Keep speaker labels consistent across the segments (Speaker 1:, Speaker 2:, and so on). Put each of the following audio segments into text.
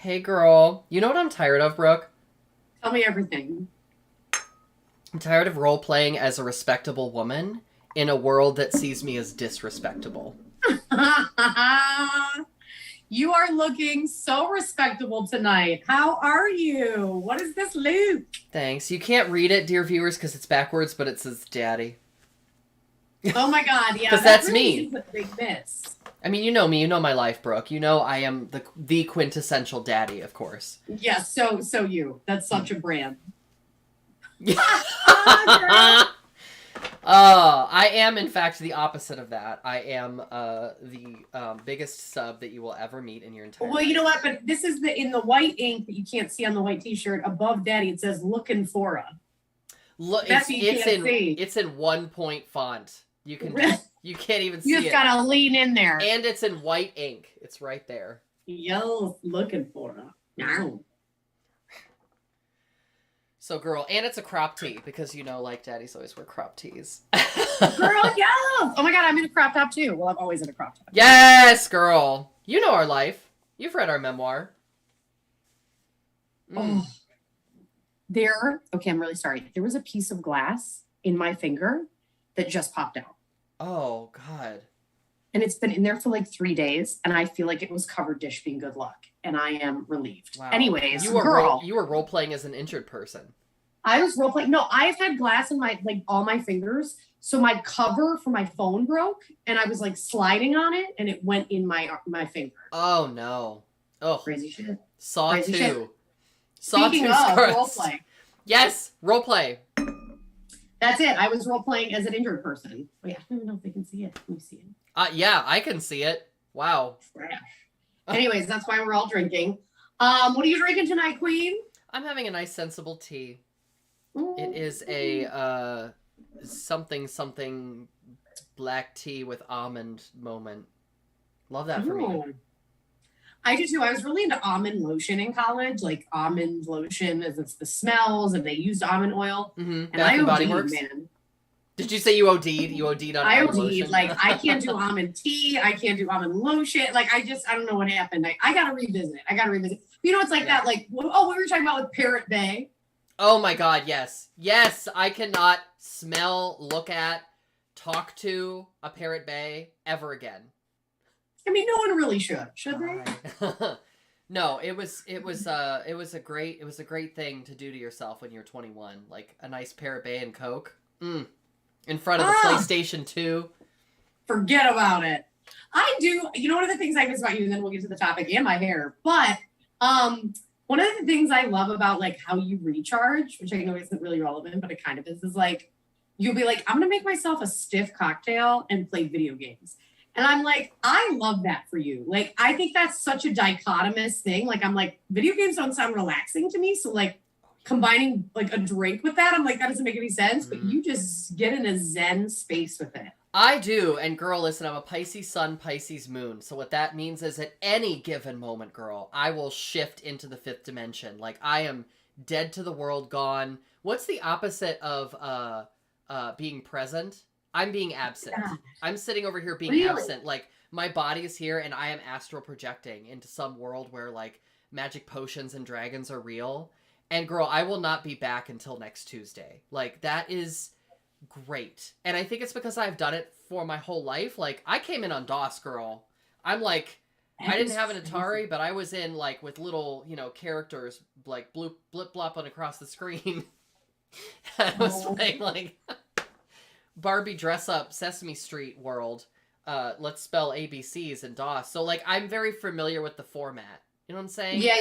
Speaker 1: Hey girl, you know what I'm tired of, Brooke?
Speaker 2: Tell me everything.
Speaker 1: I'm tired of role playing as a respectable woman in a world that sees me as disrespectable.
Speaker 2: You are looking so respectable tonight. How are you? What is this look?
Speaker 1: Thanks. You can't read it, dear viewers, because it's backwards, but it says daddy.
Speaker 2: Oh my God. Yeah,
Speaker 1: Because
Speaker 2: that
Speaker 1: that's
Speaker 2: really
Speaker 1: me.
Speaker 2: is a big miss.
Speaker 1: I mean, you know me, you know my life, Brooke. You know I am the quintessential daddy, of course.
Speaker 2: Yes, so you. That's
Speaker 1: Hmm.
Speaker 2: such a brand. Girl.
Speaker 1: I am, in fact, the opposite of that. I am the biggest sub that you will ever meet in your entire
Speaker 2: Well, you
Speaker 1: life.
Speaker 2: know what? But this is in the white ink that you can't see on the white t-shirt above daddy. It says looking for a.
Speaker 1: Look,
Speaker 2: That's what you can't see.
Speaker 1: it's in 1 point font. You can't even
Speaker 2: You
Speaker 1: see
Speaker 2: just
Speaker 1: it,
Speaker 2: gotta lean in there.
Speaker 1: and it's in white ink. It's right there.
Speaker 2: Yo, looking for a. Now.
Speaker 1: So, girl, and it's a crop tee because you know, like daddies always wear crop tees.
Speaker 2: Girl, yes. Oh my God, I'm in a crop top too. Well, I'm always in a crop top.
Speaker 1: Yes, girl. You know our life. You've read our memoir. Mm.
Speaker 2: Oh, okay, I'm really sorry. There was a piece of glass in my finger that just popped out.
Speaker 1: Oh God.
Speaker 2: And it's been in there for like 3 days. And I feel like it was covered dish being good luck. And I am relieved.
Speaker 1: Wow.
Speaker 2: Anyways, girl,
Speaker 1: You were role playing as an injured person.
Speaker 2: I was role playing. No, I've had glass in my, like all my fingers. So my cover for my phone broke and I was like sliding on it and it went in my finger.
Speaker 1: Oh no. Oh,
Speaker 2: Crazy shit.
Speaker 1: Saw
Speaker 2: Crazy shit.
Speaker 1: two. Saw
Speaker 2: Speaking
Speaker 1: two
Speaker 2: of role
Speaker 1: scars.
Speaker 2: play,
Speaker 1: Yes, role play.
Speaker 2: that's it. I was role playing as an injured person. Wait, I don't even know if they can see it. Let me see it.
Speaker 1: Yeah, I can see it. Wow.
Speaker 2: Trash. Anyways, that's why we're all drinking. What are you drinking tonight, Queen?
Speaker 1: I'm having a nice sensible tea. It
Speaker 2: Ooh.
Speaker 1: is a something black tea with almond moment. Love that for me.
Speaker 2: Ooh. I do too. I was really into almond lotion in college, like almond lotion as it's the smells, and they used almond oil.
Speaker 1: Mm-hmm.
Speaker 2: And
Speaker 1: Bath
Speaker 2: I
Speaker 1: and Body
Speaker 2: OD'd,
Speaker 1: Works.
Speaker 2: man.
Speaker 1: Did you say you OD'd? You OD'd on
Speaker 2: I
Speaker 1: almond
Speaker 2: OD'd.
Speaker 1: lotion?
Speaker 2: Like I can't do almond tea. I can't do almond lotion. Like I don't know what happened. I gotta revisit it. I gotta revisit. You know, it's like
Speaker 1: Yeah.
Speaker 2: that. Like oh, we were talking about with Parrot Bay.
Speaker 1: Oh my God, yes. Yes, I cannot smell, look at, talk to a parrot bay ever again.
Speaker 2: I mean, no one really should they?
Speaker 1: God. No, it was a great thing to do to yourself when you're 21. Like a nice parrot bay and Coke. In front of the
Speaker 2: Ah,
Speaker 1: PlayStation 2.
Speaker 2: forget about it. I do. You know, one of the things I miss about you, and then we'll get to the topic and my hair. But one of the things I love about like how you recharge, which I know isn't really relevant, but it kind of is like you'll be like, I'm gonna make myself a stiff cocktail and play video games. And I'm like, I love that for you. Like, I think that's such a dichotomous thing. Like, I'm like, video games don't sound relaxing to me. So, like, combining like a drink with that, I'm like, that doesn't make any sense. But
Speaker 1: Mm.
Speaker 2: you just get in a zen space with it.
Speaker 1: I do, and girl, listen, I'm a Pisces sun, Pisces moon. So what that means is at any given moment, girl, I will shift into the fifth dimension. Like I am dead to the world, gone. What's the opposite of being present? I'm being absent.
Speaker 2: Yeah.
Speaker 1: I'm sitting over here being
Speaker 2: Really?
Speaker 1: absent. Like my body is here and I am astral projecting into some world where like magic potions and dragons are real. And girl, I will not be back until next Tuesday. Like that is great. And I think it's because I've done it for my whole life. Like, I came in on DOS, girl. I'm like, I
Speaker 2: That
Speaker 1: didn't
Speaker 2: is
Speaker 1: have an
Speaker 2: crazy.
Speaker 1: Atari, but I was in, like, with little, you know, characters, like, blip blopping across the screen. I was
Speaker 2: Oh,
Speaker 1: playing, like, Barbie dress up Sesame Street world. Let's spell ABCs in DOS. So, like, I'm very familiar with the format. You know what I'm saying?
Speaker 2: yeah.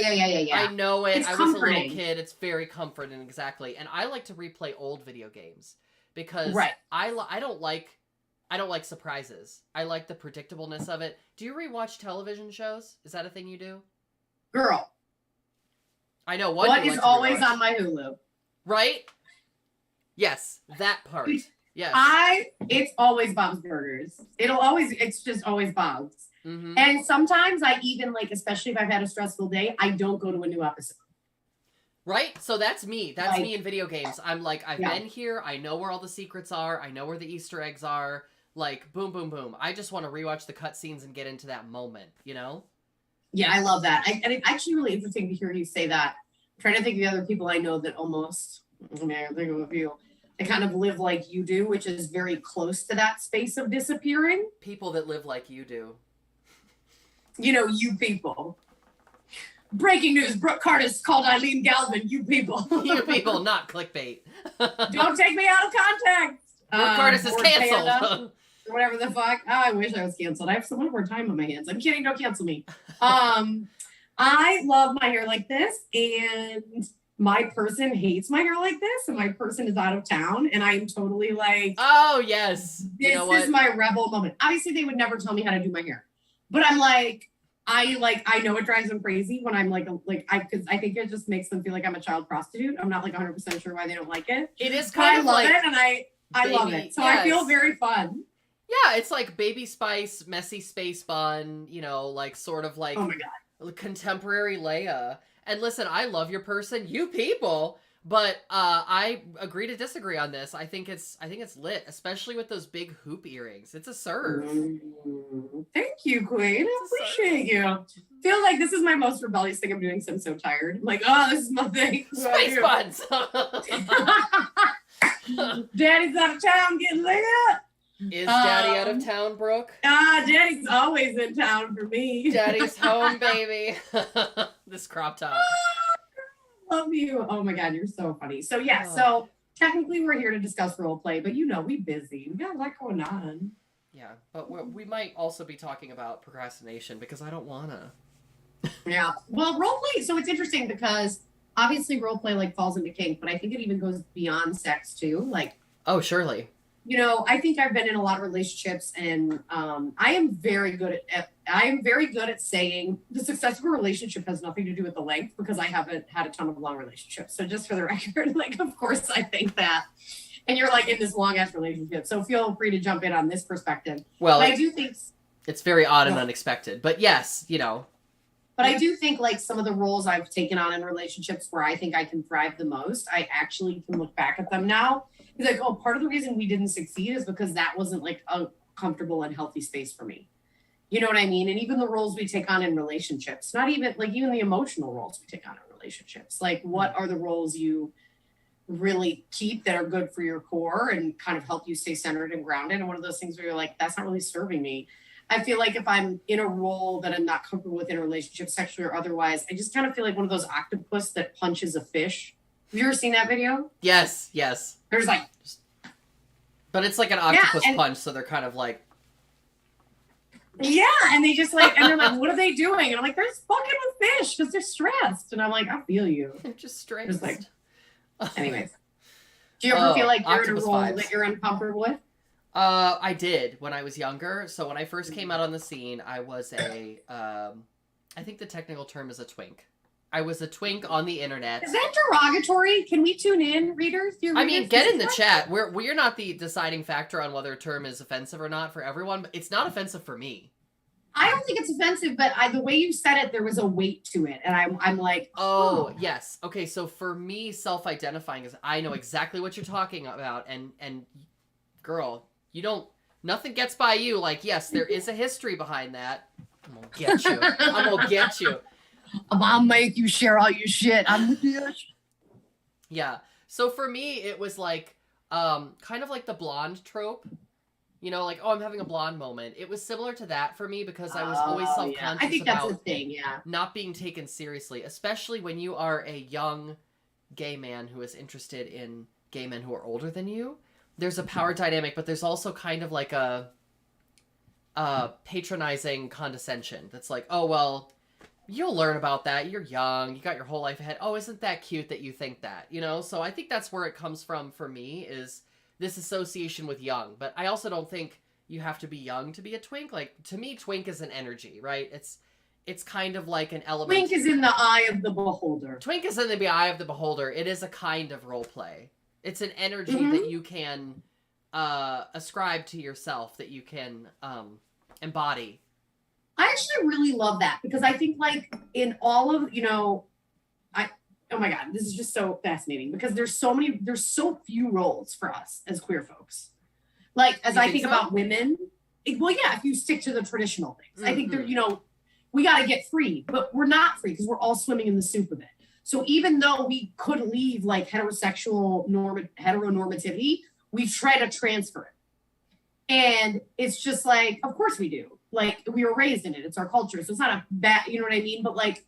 Speaker 1: I know it.
Speaker 2: It's
Speaker 1: I was a little
Speaker 2: comforting.
Speaker 1: kid. It's very comforting, exactly. And I like to replay old video games because
Speaker 2: Right.
Speaker 1: I don't like surprises. I like the predictableness of it. Do you rewatch television shows? Is that a thing you do?
Speaker 2: Girl,
Speaker 1: I know one
Speaker 2: what
Speaker 1: you
Speaker 2: is
Speaker 1: like to
Speaker 2: always
Speaker 1: rewatch.
Speaker 2: on my Hulu?
Speaker 1: Right? Yes, that part. Yes.
Speaker 2: It's always Bob's Burgers. It's just always Bob's.
Speaker 1: Mm-hmm.
Speaker 2: And sometimes I even like, especially if I've had a stressful day, I don't go to a new episode.
Speaker 1: Right? So that's me. That's me
Speaker 2: Like,
Speaker 1: in video games. I'm like, I've
Speaker 2: yeah,
Speaker 1: been here. I know where all the secrets are. I know where the Easter eggs are. Like, boom, boom, boom. I just want to rewatch the cutscenes and get into that moment, you know?
Speaker 2: Yeah, I love that. And it's actually really interesting to hear you say that. I'm trying to think of the other people I know that almost, I mean, I think of a few, they kind of live like you do, which is very close to that space of disappearing.
Speaker 1: People that live like you do.
Speaker 2: You know, you people. Breaking news, Brooke Curtis called Eileen Galvin, you people.
Speaker 1: You people, not clickbait.
Speaker 2: Don't take me out of context.
Speaker 1: Brooke Curtis is canceled.
Speaker 2: Or whatever the fuck. Oh, I wish I was canceled. I have so much more time on my hands. I'm kidding. Don't cancel me. I love my hair like this, and my person hates my hair like this, and my person is out of town, and I'm totally like,
Speaker 1: oh yes,
Speaker 2: this is my rebel moment. Obviously, they would never tell me how to do my hair, but I'm like, I know it drives them crazy when I'm because I think it just makes them feel like I'm a child prostitute. I'm not like 100% sure why they don't like it. It is kind of love it, and I love it. So yes. I feel very fun.
Speaker 1: Yeah, it's like Baby Spice, messy space bun, you know, like sort of like,
Speaker 2: oh my God,
Speaker 1: contemporary Leia. And listen, I love your person, you people, but I agree to disagree on this. I think it's lit, especially with those big hoop earrings. It's a serve.
Speaker 2: Thank you, Queen. I appreciate you. Feel like this is my most rebellious thing I'm doing, so I'm so tired. I'm like, oh, this is my thing.
Speaker 1: Space buns.
Speaker 2: Daddy's out of town getting lit.
Speaker 1: Is Daddy out of town, Brooke?
Speaker 2: Daddy's always in town for me.
Speaker 1: Daddy's home, baby. This crop top.
Speaker 2: Love you. Oh my God, you're so funny. So yeah, so technically we're here to discuss role play, but you know, we busy. We got a lot going on.
Speaker 1: Yeah, but we might also be talking about procrastination because I don't wanna.
Speaker 2: Yeah. Well, role play. So it's interesting because obviously role play like falls into kink, but I think it even goes beyond sex too. Like,
Speaker 1: oh, surely.
Speaker 2: You know, I think I've been in a lot of relationships, and I am very good at saying the success of a relationship has nothing to do with the length, because I haven't had a ton of long relationships. So just for the record, like, of course I think that. And you're like in this long ass relationship, so feel free to jump in on this perspective.
Speaker 1: Well,
Speaker 2: I do think
Speaker 1: it's very odd and unexpected, but yes, you know.
Speaker 2: But I do think like some of the roles I've taken on in relationships where I think I can thrive the most, I actually can look back at them now. He's like, oh, part of the reason we didn't succeed is because that wasn't like a comfortable and healthy space for me. You know what I mean? And even the roles we take on in relationships, not even like even the emotional roles we take on in relationships, like what are the roles you really keep that are good for your core and kind of help you stay centered and grounded? And one of those things where you're like, that's not really serving me. I feel like if I'm in a role that I'm not comfortable with in a relationship, sexually or otherwise, I just kind of feel like one of those octopus that punches a fish. Have you ever seen that video?
Speaker 1: Yes.
Speaker 2: There's like...
Speaker 1: But it's like an octopus punch, so they're kind of like...
Speaker 2: Yeah, and they just like... And they're like, what are they doing? And I'm like, they're just fucking with fish because they're stressed. And I'm like, I feel you.
Speaker 1: They're just stressed.
Speaker 2: Just like... Anyways. Do you ever feel like you're in a role that you're uncomfortable with?
Speaker 1: I did when I was younger. So when I first came out on the scene, I was a... I think the technical term is a twink. I was a twink on the internet.
Speaker 2: Is that derogatory? Can we tune in, readers?
Speaker 1: I mean, get in the chat. We're not the deciding factor on whether a term is offensive or not for everyone, but it's not offensive for me.
Speaker 2: I don't think it's offensive, but the way you said it, there was a weight to it, and I'm like,
Speaker 1: oh yes, okay. So for me, self-identifying is I know exactly what you're talking about, and girl, nothing gets by you. Like, yes, there is a history behind that. I'm gonna get you. I'm gonna get you.
Speaker 2: I'll make you share all your shit. I'm the bitch.
Speaker 1: Yeah. So for me, it was like, kind of like the blonde trope. You know, like, oh, I'm having a blonde moment. It was similar to that for me because I was always self-conscious
Speaker 2: I think that's the thing, yeah.
Speaker 1: Not being taken seriously, especially when you are a young gay man who is interested in gay men who are older than you. There's a power dynamic, but there's also kind of like a patronizing condescension that's like, oh, well... You'll learn about that. You're young. You got your whole life ahead. Oh, isn't that cute that you think that? You know? So I think that's where it comes from for me, is this association with young. But I also don't think you have to be young to be a twink. Like, to me, twink is an energy, right? It's kind of like an element.
Speaker 2: Twink is in the eye of the beholder.
Speaker 1: Twink is in the eye of the beholder. It is a kind of role play. It's an energy that you can ascribe to yourself, that you can embody.
Speaker 2: I actually really love that because I think like in all of, oh my God, this is just so fascinating because there's so few roles for us as queer folks. Like, as I think about women, well, yeah, if you stick to the traditional things, I think there, we got to get free, but we're not free because we're all swimming in the soup of it. So even though we could leave like heteronormativity, we try to transfer it. And it's just like, of course we do. Like, we were raised in it. It's our culture. So it's not a bad, you know what I mean? But like,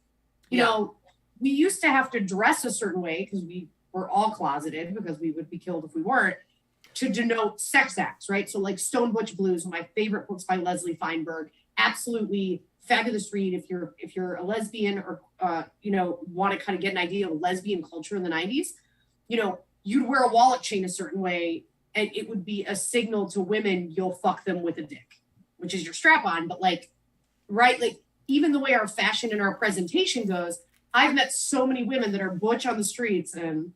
Speaker 2: you know, we used to have to dress a certain way because we were all closeted because we would be killed if we weren't, to denote sex acts, right? So like Stone Butch Blues, one of my favorite books by Leslie Feinberg, absolutely fabulous read if you're a lesbian or, you know, want to kind of get an idea of lesbian culture in the 90s. You know, you'd wear a wallet chain a certain way and it would be a signal to women, you'll fuck them with a dick, which is your strap on. But like, right, like even the way our fashion and our presentation goes, I've met so many women that are butch on the streets and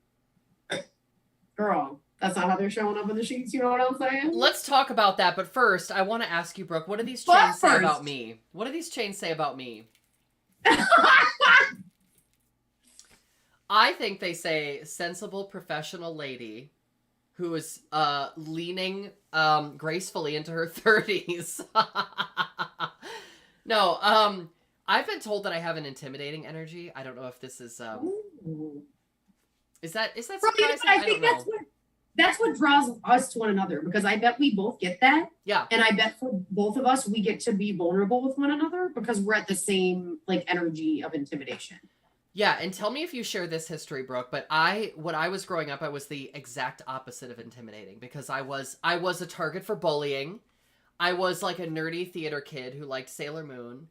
Speaker 2: girl, that's not how they're showing up in the sheets. You know what I'm saying?
Speaker 1: Let's talk about that. But first, I want to ask you, Brooke, what do these chains say about me? What do these chains say about me? I think they say sensible professional lady who is leaning gracefully into her 30s. No, I've been told that I have an intimidating energy. I don't know if this is that surprising?
Speaker 2: I think that's what draws us to one another, because I bet we both get that.
Speaker 1: Yeah.
Speaker 2: And I bet for both of us, we get to be vulnerable with one another because we're at the same like energy of intimidation.
Speaker 1: Yeah, and tell me if you share this history, Brooke, but when I was growing up, I was the exact opposite of intimidating because I was a target for bullying. I was like a nerdy theater kid who liked Sailor Moon,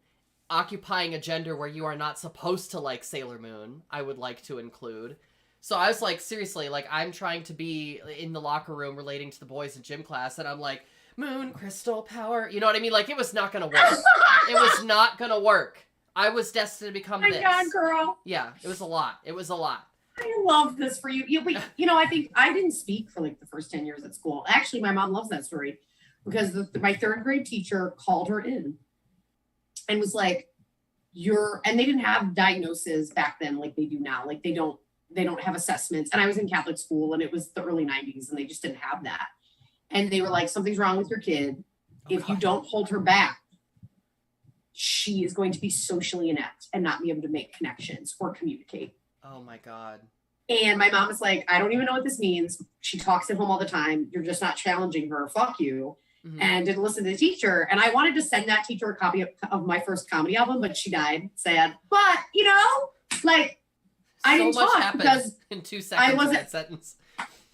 Speaker 1: occupying a gender where you are not supposed to like Sailor Moon, I would like to include. So I was like, seriously, like I'm trying to be in the locker room relating to the boys in gym class, and I'm like, moon, crystal, power, you know what I mean? Like it was not going to work. It was not going to work. I was destined to become this.
Speaker 2: My God, girl.
Speaker 1: Yeah, it was a lot. It was a lot.
Speaker 2: I love this for you. You know, I think I didn't speak for like the first 10 years at school. Actually, my mom loves that story because my third grade teacher called her in and was like, and they didn't have diagnoses back then like they do now. Like they don't have assessments. And I was in Catholic school and it was the early 90s and they just didn't have that. And they were like, something's wrong with your kid. If you don't hold her back, she is going to be socially inept and not be able to make connections or communicate.
Speaker 1: Oh my God.
Speaker 2: And my mom is like, I don't even know what this means. She talks at home all the time. You're just not challenging her. Fuck you. Mm-hmm. And didn't listen to the teacher. And I wanted to send that teacher a copy of my first comedy album, but she died. Sad. But, you know, like, I didn't talk because
Speaker 1: in 2 seconds in that sentence.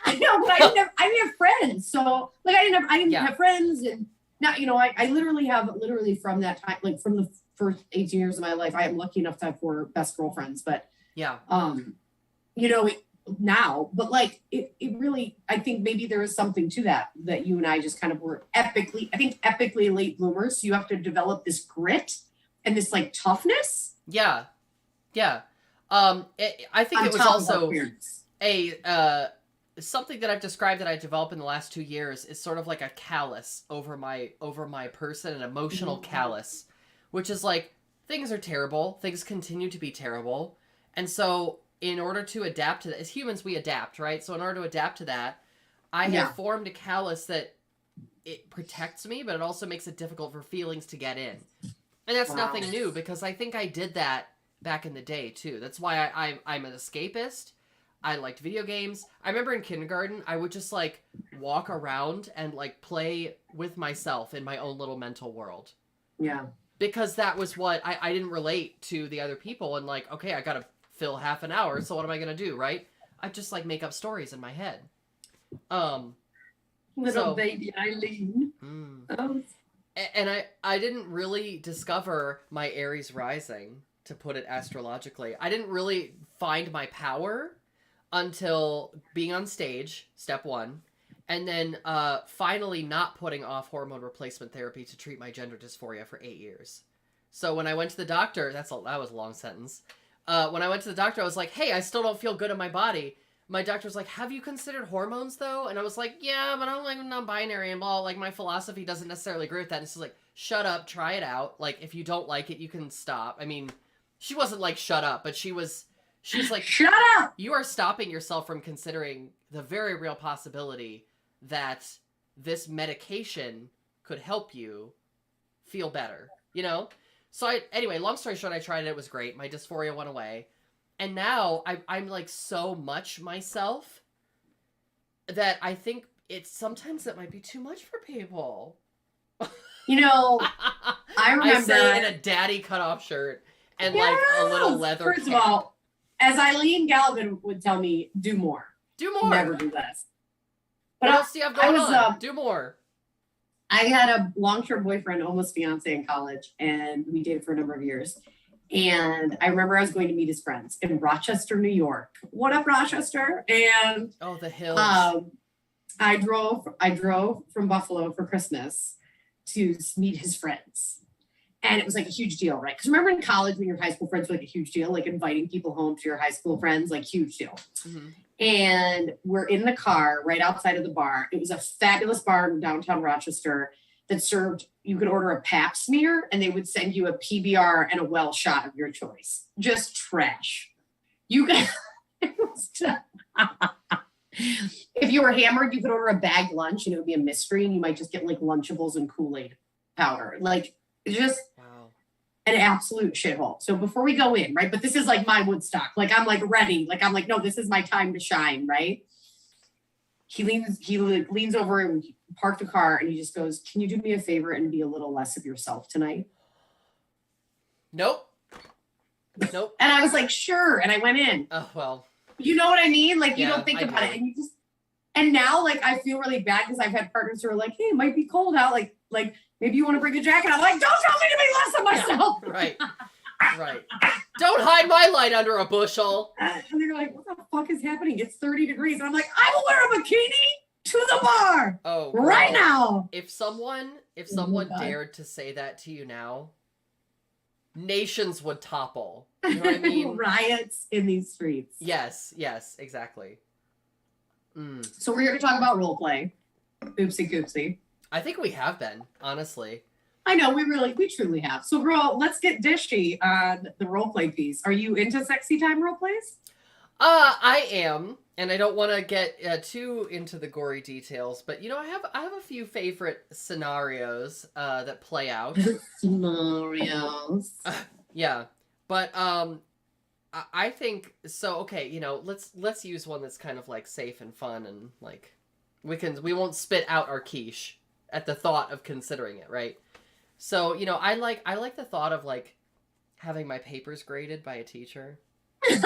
Speaker 2: I know, but I didn't have friends. So, like, I didn't have friends. And now, you know, I literally from that time, like from the first 18 years of my life, I am lucky enough to have 4 best girlfriends. But,
Speaker 1: yeah,
Speaker 2: you know, now, but like it really, I think maybe there is something to that you and I just kind of were epically late bloomers. So you have to develop this grit and this like toughness.
Speaker 1: Yeah. I think it was also something that I've described that I developed in the last 2 years is sort of like a callus over my person, an emotional callus, which is like things are terrible, things continue to be terrible, and so in order to adapt to that, as humans we adapt, right? So in order to adapt to that, I have formed a callus that it protects me, but it also makes it difficult for feelings to get in, and that's nothing new because I think I did that back in the day too. That's why I'm an escapist. I liked video games. I remember in kindergarten, I would just like walk around and like play with myself in my own little mental world.
Speaker 2: Yeah. Because
Speaker 1: that was what I didn't relate to the other people and like, okay, I got to fill half an hour. So what am I going to do? Right. I just like make up stories in my head.
Speaker 2: Little baby Eileen.
Speaker 1: And I didn't really discover my Aries rising, to put it astrologically. I didn't really find my power until being on stage, step 1, and then finally not putting off hormone replacement therapy to treat my gender dysphoria for 8 years. So when I went to the doctor, that was a long sentence. When I went to the doctor, I was like, hey, I still don't feel good in my body. My doctor was like, have you considered hormones though? And I was like, yeah, but I'm like non-binary and blah, like my philosophy doesn't necessarily agree with that. And she's like, shut up, try it out. Like if you don't like it, you can stop. I mean, she wasn't like shut up, but she's like,
Speaker 2: shut up!
Speaker 1: You are stopping yourself from considering the very real possibility that this medication could help you feel better, you know? Anyway, long story short, I tried it. It was great. My dysphoria went away. And now I'm like so much myself that I think sometimes it might be too much for people.
Speaker 2: You know, I remember.
Speaker 1: I say in a daddy cutoff shirt and like a little leather
Speaker 2: First
Speaker 1: cap.
Speaker 2: of all, as Eileen Galvin would tell me, do more.
Speaker 1: Do more.
Speaker 2: Never do less.
Speaker 1: But what else do you have going on? Do more.
Speaker 2: I had a long-term boyfriend, almost fiance in college, and we dated for a number of years. And I remember I was going to meet his friends in Rochester, New York. What up, Rochester? And
Speaker 1: the hills.
Speaker 2: I drove from Buffalo for Christmas to meet his friends. And it was like a huge deal, right? Because remember in college when your high school friends were like a huge deal, like inviting people home to your high school friends, like huge deal. Mm-hmm. And we're in the car right outside of the bar. It was a fabulous bar in downtown Rochester that served, you could order a pap smear and they would send you a PBR and a well shot of your choice. Just trash. You could, if you were hammered, you could order a bagged lunch and it would be a mystery and you might just get like Lunchables and Kool-Aid powder. Like just an absolute shithole. So before we go in, right? But this is like my Woodstock. Like I'm like ready. Like I'm like, no, this is my time to shine, right? He leans over and parked the car and he just goes, can you do me a favor and be a little less of yourself tonight?
Speaker 1: Nope.
Speaker 2: And I was like, sure. And I went in.
Speaker 1: Oh, well.
Speaker 2: You know what I mean? Like you don't think about it. And now like I feel really bad because I've had partners who are like, hey, it might be cold out. Like maybe you want to bring a jacket. I'm like, don't tell me to be less of myself.
Speaker 1: Yeah, right. Don't hide my light under a bushel.
Speaker 2: And they're like, what the fuck is happening? It's 30 degrees. And I'm like, I will wear a bikini to the bar.
Speaker 1: Oh,
Speaker 2: right now.
Speaker 1: If someone dared to say that to you now, nations would topple. You know what I mean?
Speaker 2: Riots in these streets.
Speaker 1: Yes, exactly.
Speaker 2: So we're here to talk about role play. Oopsie coopsie.
Speaker 1: I think we have been, honestly.
Speaker 2: I know, we truly have. So girl, let's get dishy on the role play piece. Are you into sexy time role plays?
Speaker 1: I am, and I don't want to get too into the gory details, but you know, I have a few favorite scenarios that play out.
Speaker 2: Scenarios.
Speaker 1: Yeah. But I think so. Okay, you know, let's use one that's kind of like safe and fun, and like we won't spit out our quiche at the thought of considering it, right? So you know, I like the thought of like having my papers graded by a teacher. Like,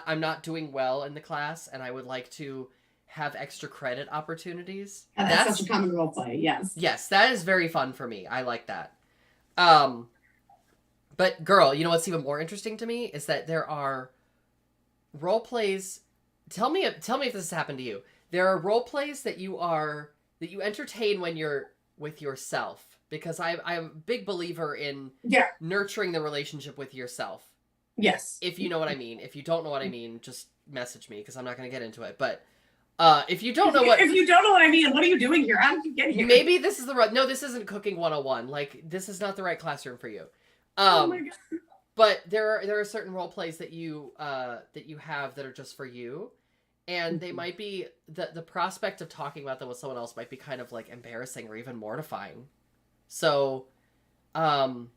Speaker 1: I'm not doing well in the class, and I would like to have extra credit opportunities.
Speaker 2: And that's such a common role play. Yes,
Speaker 1: that is very fun for me. I like that. But girl, you know what's even more interesting to me is that there are role plays. Tell me if this has happened to you. There are role plays that you entertain when you're with yourself, because I'm a big believer in nurturing the relationship with yourself.
Speaker 2: Yes.
Speaker 1: If you know what I mean. If you don't know what I mean, just message me because I'm not going to get into it. But if you don't know what
Speaker 2: I mean, what are you doing here? How did you get here?
Speaker 1: Maybe this is no, this isn't cooking 101. Like this is not the right classroom for you.
Speaker 2: Oh my God.
Speaker 1: But there are certain role plays that you have that are just for you, and they might be the prospect of talking about them with someone else might be kind of like embarrassing or even mortifying. So, what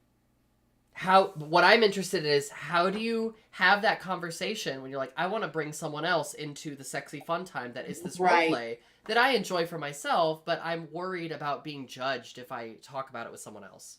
Speaker 1: I'm interested in is how do you have that conversation when you're like, I want to bring someone else into the sexy fun time that is this role play that I enjoy for myself, but I'm worried about being judged if I talk about it with someone else.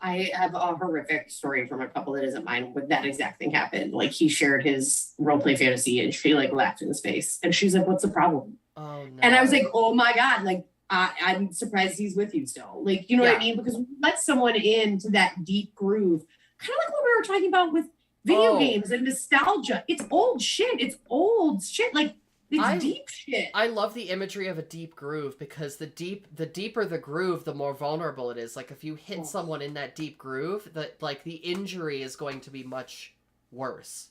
Speaker 2: I have a horrific story from a couple that isn't mine where that exact thing happened. Like he shared his role play fantasy and she like laughed in his face and she's like, what's the problem?
Speaker 1: Oh no.
Speaker 2: And I was like, oh my God, like I'm surprised he's with you still. Like, you know what I mean? Because we let someone into that deep groove, kind of like what we were talking about with video games and nostalgia. It's old shit. Like it's deep shit.
Speaker 1: I love the imagery of a deep groove because the deeper the groove, the more vulnerable it is. Like if you hit someone in that deep groove, the injury is going to be much worse.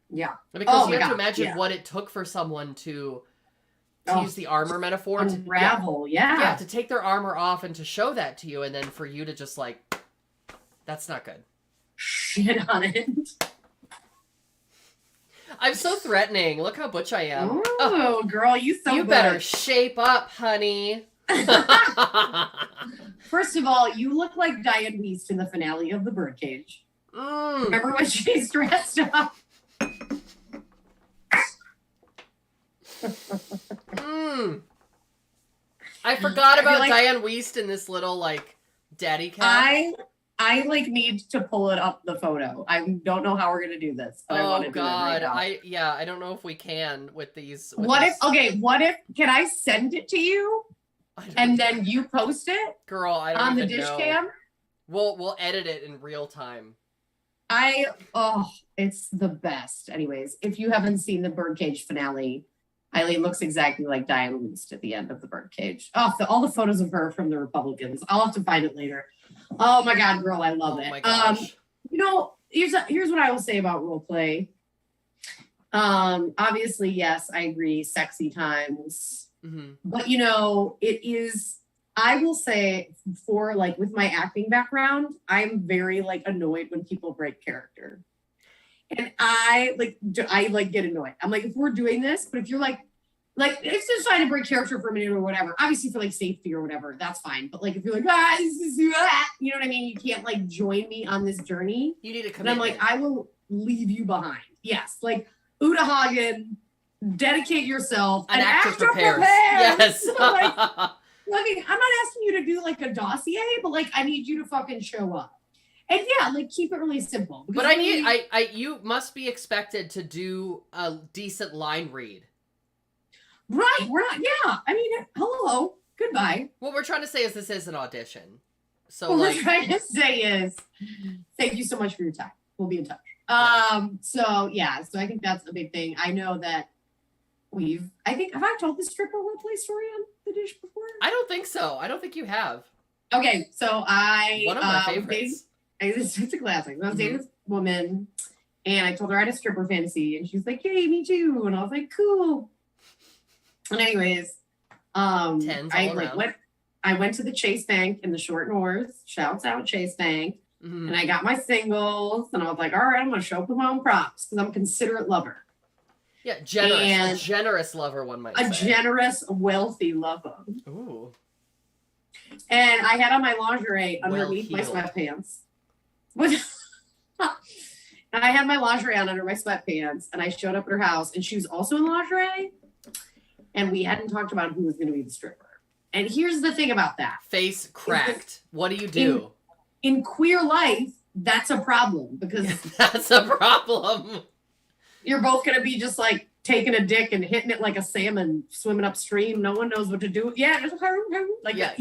Speaker 2: Yeah.
Speaker 1: Because you have to imagine what it took for someone to use the armor metaphor
Speaker 2: to unravel. Yeah,
Speaker 1: to take their armor off and to show that to you, and then for you to just like, that's not good.
Speaker 2: Shit on it.
Speaker 1: I'm so threatening. Look how butch I am.
Speaker 2: Oh, girl, you
Speaker 1: better shape up, honey.
Speaker 2: First of all, you look like Diane Wiest in the finale of The Birdcage. Remember when she's dressed up?
Speaker 1: I forgot about Diane Wiest in this little like daddy cap.
Speaker 2: I like need to pull it up the photo. I don't know how we're gonna do this. But I want to
Speaker 1: God,
Speaker 2: do it right now.
Speaker 1: I don't know if we can with these.
Speaker 2: What if can I send it to you and then you post it?
Speaker 1: Girl, I don't
Speaker 2: on
Speaker 1: even
Speaker 2: the dish
Speaker 1: know.
Speaker 2: cam.
Speaker 1: We'll edit it in real time.
Speaker 2: It's the best. Anyways, if you haven't seen the Birdcage finale, Eileen looks exactly like Diane Wiest at the end of the Birdcage. All the photos of her from the Republicans. I'll have to find it later. Oh my God, girl, I love it.
Speaker 1: Oh my gosh.
Speaker 2: Here's what I will say about role play. Obviously, yes, I agree, sexy times.
Speaker 1: Mm-hmm.
Speaker 2: But it is, I will say, for like with my acting background, I'm very like annoyed when people break character. And I get annoyed. I'm like, if we're doing this, but if you're like it's just trying to break character for a minute or whatever, obviously for like safety or whatever, that's fine. But like if you're like, this is you know what I mean? You can't like join me on this journey.
Speaker 1: You need a commitment.
Speaker 2: And I'm like, I will leave you behind. Yes, like Uta Hagen, dedicate yourself.
Speaker 1: An actor prepares. Yes.
Speaker 2: Like, I'm not asking you to do like a dossier, but like I need you to fucking show up. And yeah, like keep it really simple.
Speaker 1: But you must be expected to do a decent line read.
Speaker 2: Right, we're not. Yeah, I mean, hello, goodbye.
Speaker 1: What we're trying to say is this is an audition. So
Speaker 2: what we're trying to say is, thank you so much for your time. We'll be in touch. So I think that's a big thing. I know that have I told the stripper roleplay story on the dish before?
Speaker 1: I don't think so. I don't think you have.
Speaker 2: Okay, so
Speaker 1: one of my favorites.
Speaker 2: It's a classic. I was dating this woman, and I told her I had a stripper fantasy, and she's like, "Yay, me too!" And I was like, "Cool." And anyways, I went to the Chase Bank in the Short North. Shouts out Chase Bank. Mm-hmm. And I got my singles, and I was like, all right, I'm going to show up with my own props because I'm a considerate lover.
Speaker 1: Yeah, generous. A generous lover, one might say.
Speaker 2: A generous, wealthy lover.
Speaker 1: Ooh.
Speaker 2: And I had on my lingerie underneath my sweatpants. And I had my lingerie on under my sweatpants, and I showed up at her house, and she was also in lingerie. And we hadn't talked about who was going to be the stripper. And here's the thing about that.
Speaker 1: Face cracked. What do you do?
Speaker 2: In queer life, that's a problem because
Speaker 1: that's a problem.
Speaker 2: You're both going to be just like taking a dick and hitting it like a salmon swimming upstream. No one knows what to do. Yeah, just like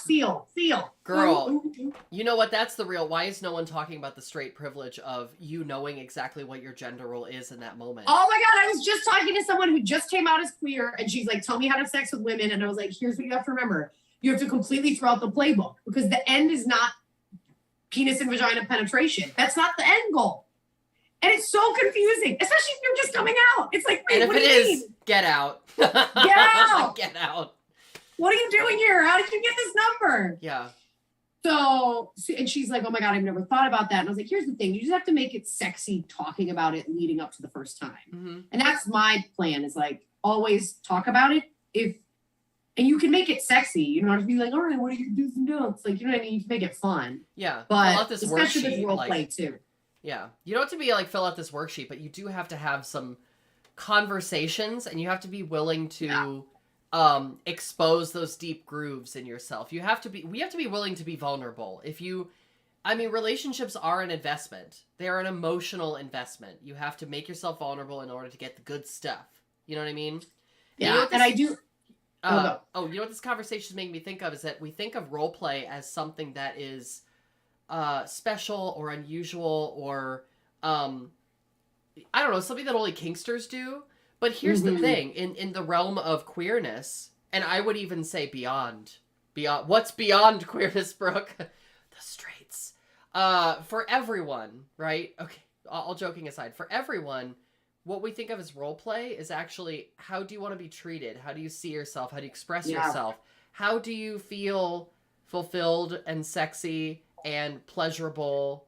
Speaker 2: feel.
Speaker 1: Girl, you know what? That's the real. Why is no one talking about the straight privilege of you knowing exactly what your gender role is in that moment?
Speaker 2: Oh my God, I was just talking to someone who just came out as queer, and she's like, "Tell me how to have sex with women," and I was like, "Here's what you have to remember: you have to completely throw out the playbook because the end is not penis and vagina penetration. That's not the end goal." And it's so confusing, especially if you're just coming out. It's like, wait, what do you mean?
Speaker 1: Get out.
Speaker 2: Get out.
Speaker 1: Get out.
Speaker 2: What are you doing here? How did you get this number?
Speaker 1: Yeah.
Speaker 2: So, and she's like, oh my God, I've never thought about that. And I was like, here's the thing. You just have to make it sexy talking about it leading up to the first time. Mm-hmm. And that's my plan is like, always talk about it. And you can make it sexy. You don't have to be like, all right, what are your do's and don'ts? Like, you know what I mean? You can make it fun.
Speaker 1: Yeah.
Speaker 2: But especially with role play too.
Speaker 1: Yeah. You don't have to be like fill out this worksheet, but you do have to have some conversations and you have to be willing to expose those deep grooves in yourself. We have to be willing to be vulnerable. Relationships are an investment. They are an emotional investment. You have to make yourself vulnerable in order to get the good stuff. You know what I mean?
Speaker 2: Yeah. And I do.
Speaker 1: You know what this conversation is making me think of is that we think of role play as something that is special or unusual or I don't know, something that only kinksters do. But here's the thing, in the realm of queerness, and I would even say beyond what's beyond queerness, Brooke? The straights. For everyone, right? Okay, all joking aside, for everyone, what we think of as role play is actually how do you want to be treated? How do you see yourself? How do you express yourself? How do you feel fulfilled and sexy and pleasurable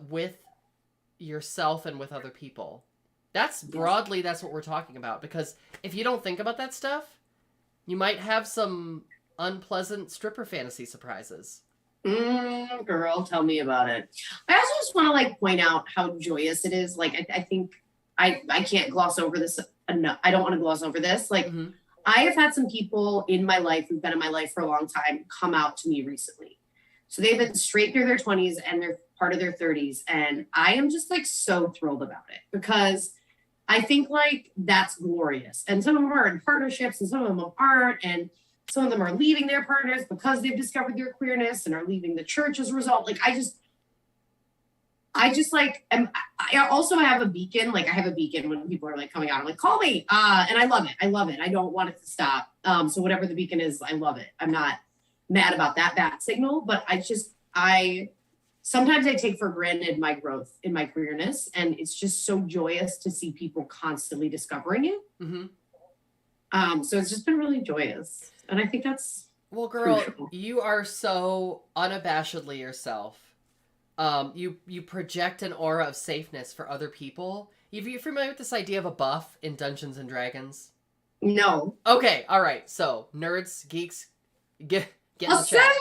Speaker 1: with yourself and with other people? That's what we're talking about. Because if you don't think about that stuff, you might have some unpleasant stripper fantasy surprises.
Speaker 2: Girl, tell me about it. I also just want to like point out how joyous it is. Like, I think I can't gloss over this enough. I don't want to gloss over this. Like,
Speaker 1: Mm-hmm.
Speaker 2: I have had some people in my life who've been in my life for a long time come out to me recently. So they've been straight through their 20s and they're part of their 30s. And I am just like so thrilled about it because I think like that's glorious. And some of them are in partnerships and some of them aren't. And some of them are leaving their partners because they've discovered their queerness and are leaving the church as a result. Like, I just like, I also have a beacon. Like I have a beacon when people are like coming out. I'm like, call me. And I love it. I love it. I don't want it to stop. So whatever the beacon is, I love it. I'm not mad about that bat signal, but sometimes I take for granted my growth in my queerness. And it's just so joyous to see people constantly discovering it.
Speaker 1: Mm-hmm.
Speaker 2: So it's just been really joyous. And I think that's
Speaker 1: well, girl,
Speaker 2: crucial.
Speaker 1: You are so unabashedly yourself. You project an aura of safeness for other people. You familiar with this idea of a buff in Dungeons and Dragons?
Speaker 2: No.
Speaker 1: Okay, all right. So nerds, geeks, get in the chat.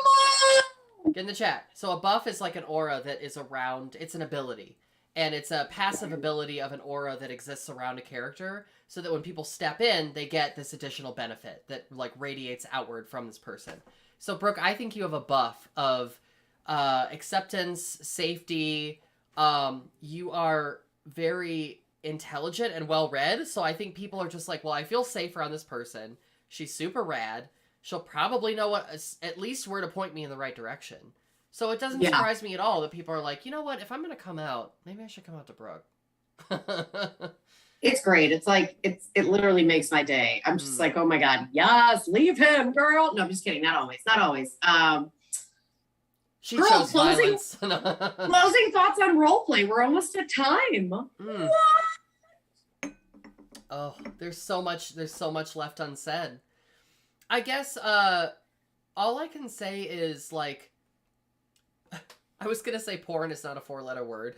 Speaker 1: Get in the chat. So a buff is like an aura that is around. It's an ability, and it's a passive ability of an aura that exists around a character, so that when people step in, they get this additional benefit that like radiates outward from this person. So Brooke, I think you have a buff of acceptance, safety. You are very intelligent and well read, so I think people are just like, well, I feel safe around this person. She's super rad. She'll probably know at least where to point me in the right direction. So it doesn't surprise me at all that people are like, you know what, if I'm gonna come out, maybe I should come out to Brooke.
Speaker 2: It's great. It's like it literally makes my day. I'm just like, oh my God, yes, leave him, girl. No, I'm just kidding. Not always.
Speaker 1: She
Speaker 2: girl,
Speaker 1: chose
Speaker 2: closing
Speaker 1: violence.
Speaker 2: thoughts on role play. We're almost at time.
Speaker 1: What? Oh, there's so much left unsaid. I guess all I can say is like, I was gonna say porn is not a 4-letter word.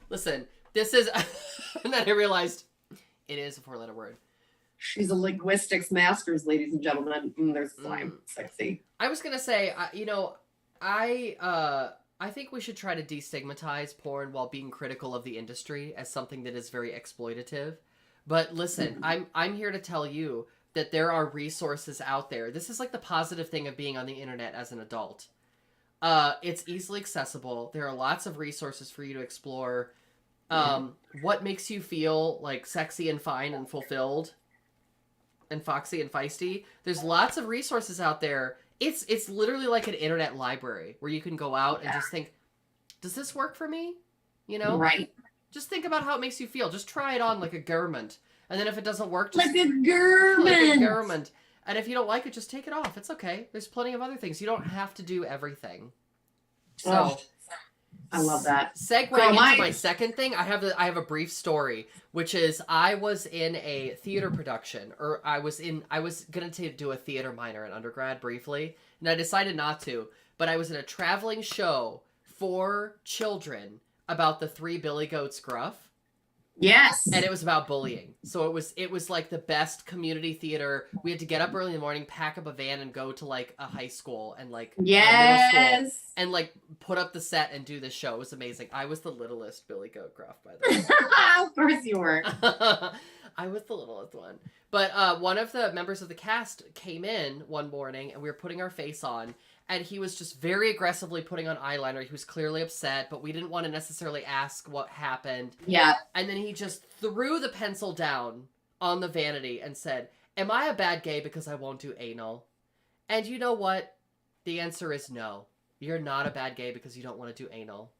Speaker 1: Listen, this is, and then I realized it is a 4-letter word.
Speaker 2: She's a linguistics master's, ladies and gentlemen. There's slime. Sexy.
Speaker 1: I was gonna say, I think we should try to destigmatize porn while being critical of the industry as something that is very exploitative. But listen, I'm here to tell you that there are resources out there. This is like the positive thing of being on the internet as an adult. It's easily accessible. There are lots of resources for you to explore. What makes you feel like sexy and fine and fulfilled and foxy and feisty. There's lots of resources out there. It's literally like an internet library where you can go out and just think, does this work for me? You know?
Speaker 2: Right.
Speaker 1: Just think about how it makes you feel. Just try it on like a garment. And then if it doesn't work, just
Speaker 2: like a garment.
Speaker 1: And if you don't like it, just take it off. It's okay. There's plenty of other things. You don't have to do everything. So
Speaker 2: I love that.
Speaker 1: Segueing into my second thing, I have a brief story, which is I was in a theater production, or I was gonna do a theater minor in undergrad briefly, and I decided not to. But I was in a traveling show for children about the 3 Billy Goats Gruff.
Speaker 2: Yes.
Speaker 1: And it was about bullying. So it was like the best community theater. We had to get up early in the morning, pack up a van, and go to like a high school and like
Speaker 2: yes,
Speaker 1: middle school, and like put up the set and do this show. It was amazing. I was the littlest Billy Goat Gruff, by the way.
Speaker 2: Of course you were.
Speaker 1: I was the littlest one. But one of the members of the cast came in one morning, and we were putting our face on. And he was just very aggressively putting on eyeliner. He was clearly upset, but we didn't want to necessarily ask what happened.
Speaker 2: Yeah.
Speaker 1: And then he just threw the pencil down on the vanity and said, "Am I a bad gay because I won't do anal?" And you know what? The answer is no. You're not a bad gay because you don't want to do anal.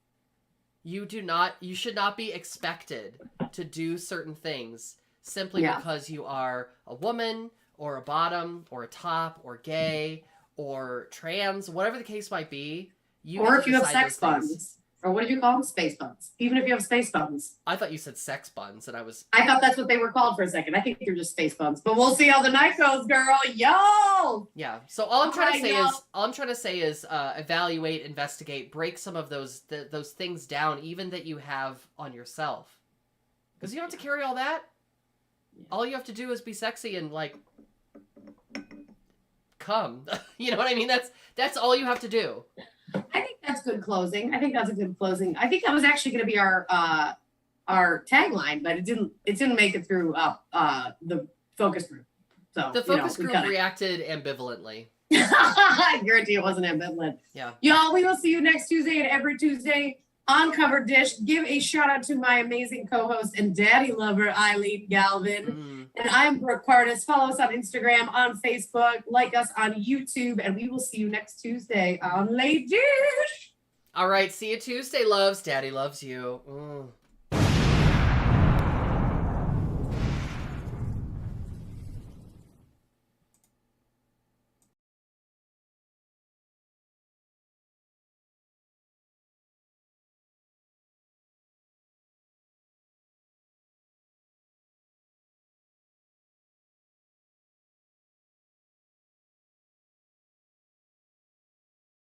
Speaker 1: You should not be expected to do certain things simply because you are a woman or a bottom or a top or gay or trans, whatever the case might be.
Speaker 2: Or if you have sex buns. Or what did you call them? Space buns. Even if you have space buns.
Speaker 1: I thought you said sex buns, and
Speaker 2: I thought that's what they were called for a second. I think they're just space buns. But we'll see how the night goes, girl. Yo!
Speaker 1: Yeah. So all I'm trying to say is evaluate, investigate, break some of those things down, even that you have on yourself. Because you don't have to carry all that. All you have to do is be sexy and like come. You know what I mean? That's all you have to do.
Speaker 2: I think that's good closing. I think that's a good closing. I think that was actually going to be our tagline, but it didn't make it through the focus group. So
Speaker 1: the focus group reacted ambivalently.
Speaker 2: I guarantee it wasn't ambivalent.
Speaker 1: Yeah.
Speaker 2: Y'all, we will see you next Tuesday and every Tuesday on Covered Dish. Give a shout out to my amazing co-host and daddy lover, Eileen Galvin. And I'm Brooke Partis. Follow us on Instagram, on Facebook, like us on YouTube, and we will see you next Tuesday on Late Dish.
Speaker 1: All right, see you Tuesday, loves. Daddy loves you.